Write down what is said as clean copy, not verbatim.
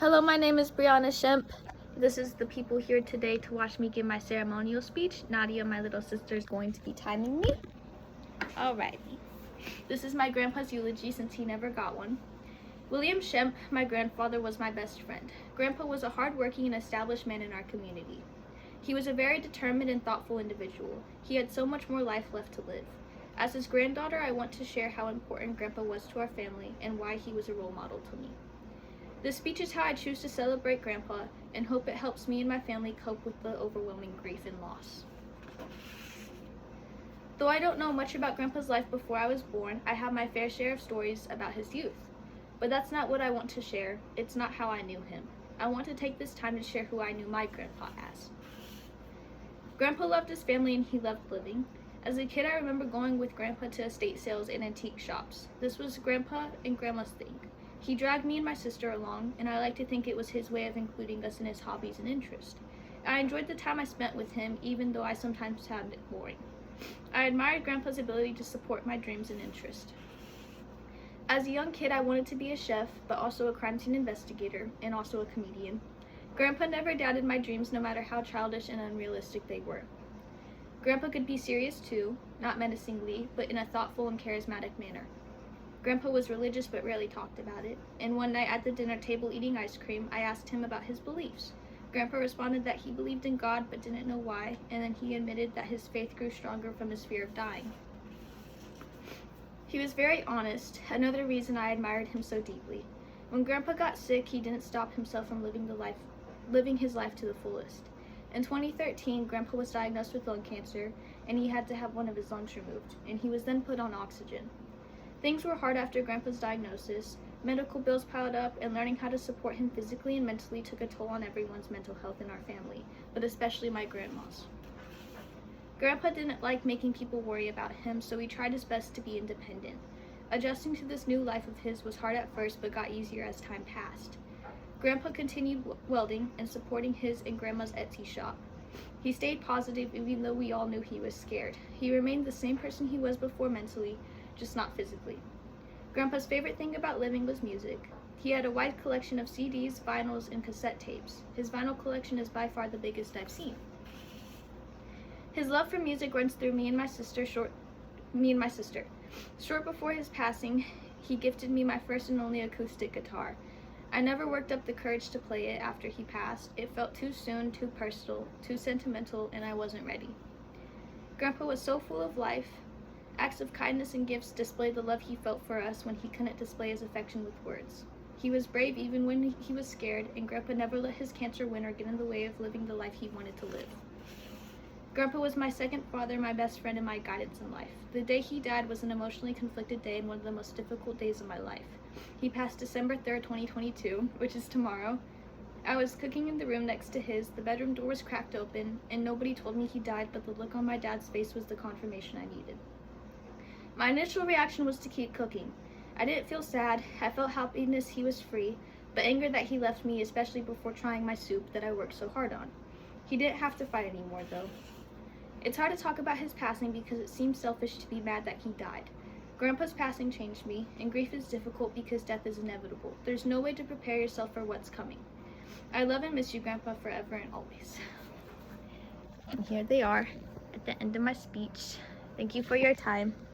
Hello, my name is Brianna Shemp. This is the people here today to watch me give my ceremonial speech. Nadia, my little sister, is going to be timing me. Alrighty. This is my grandpa's eulogy since he never got one. William Shemp, my grandfather, was my best friend. Grandpa was a hard-working and established man in our community. He was a very determined and thoughtful individual. He had so much more life left to live. As his granddaughter, I want to share how important Grandpa was to our family and why he was a role model to me. This speech is how I choose to celebrate Grandpa and hope it helps me and my family cope with the overwhelming grief and loss. Though I don't know much about Grandpa's life before I was born, I have my fair share of stories about his youth. But that's not what I want to share. It's not how I knew him. I want to take this time to share who I knew my grandpa as. Grandpa loved his family and he loved living. As a kid, I remember going with Grandpa to estate sales and antique shops. This was Grandpa and Grandma's thing. He dragged me and my sister along, and I like to think it was his way of including us in his hobbies and interests. I enjoyed the time I spent with him, even though I sometimes found it boring. I admired Grandpa's ability to support my dreams and interests. As a young kid, I wanted to be a chef, but also a crime scene investigator, and also a comedian. Grandpa never doubted my dreams, no matter how childish and unrealistic they were. Grandpa could be serious too, not menacingly, but in a thoughtful and charismatic manner. Grandpa was religious but rarely talked about it, and one night at the dinner table eating ice cream, I asked him about his beliefs. Grandpa responded that he believed in God but didn't know why, and then he admitted that his faith grew stronger from his fear of dying. He was very honest, another reason I admired him so deeply. When Grandpa got sick, he didn't stop himself from living his life to the fullest. In 2013, Grandpa was diagnosed with lung cancer, and he had to have one of his lungs removed, and he was then put on oxygen. Things were hard after Grandpa's diagnosis. Medical bills piled up, and learning how to support him physically and mentally took a toll on everyone's mental health in our family, but especially my grandma's. Grandpa didn't like making people worry about him, so he tried his best to be independent. Adjusting to this new life of his was hard at first, but got easier as time passed. Grandpa continued welding and supporting his and Grandma's Etsy shop. He stayed positive even though we all knew he was scared. He remained the same person he was before mentally, just not physically. Grandpa's favorite thing about living was music. He had a wide collection of CDs, vinyls, and cassette tapes. His vinyl collection is by far the biggest I've seen. His love for music runs through me and my sister. Short before his passing, he gifted me my first and only acoustic guitar. I never worked up the courage to play it after he passed. It felt too soon, too personal, too sentimental, and I wasn't ready. Grandpa was so full of life. Acts of kindness and gifts displayed the love he felt for us when he couldn't display his affection with words. He was brave even when he was scared, and Grandpa never let his cancer win or get in the way of living the life he wanted to live. Grandpa was my second father, my best friend, and my guidance in life. The day he died was an emotionally conflicted day and one of the most difficult days of my life. He passed December 3rd, 2022, which is tomorrow. I was cooking in the room next to his, the bedroom door was cracked open, and nobody told me he died, but the look on my dad's face was the confirmation I needed. My initial reaction was to keep cooking. I didn't feel sad. I felt happiness he was free, but anger that he left me, especially before trying my soup that I worked so hard on. He didn't have to fight anymore, though. It's hard to talk about his passing because it seems selfish to be mad that he died. Grandpa's passing changed me, and grief is difficult because death is inevitable. There's no way to prepare yourself for what's coming. I love and miss you, Grandpa, forever and always. And here they are at the end of my speech. Thank you for your time.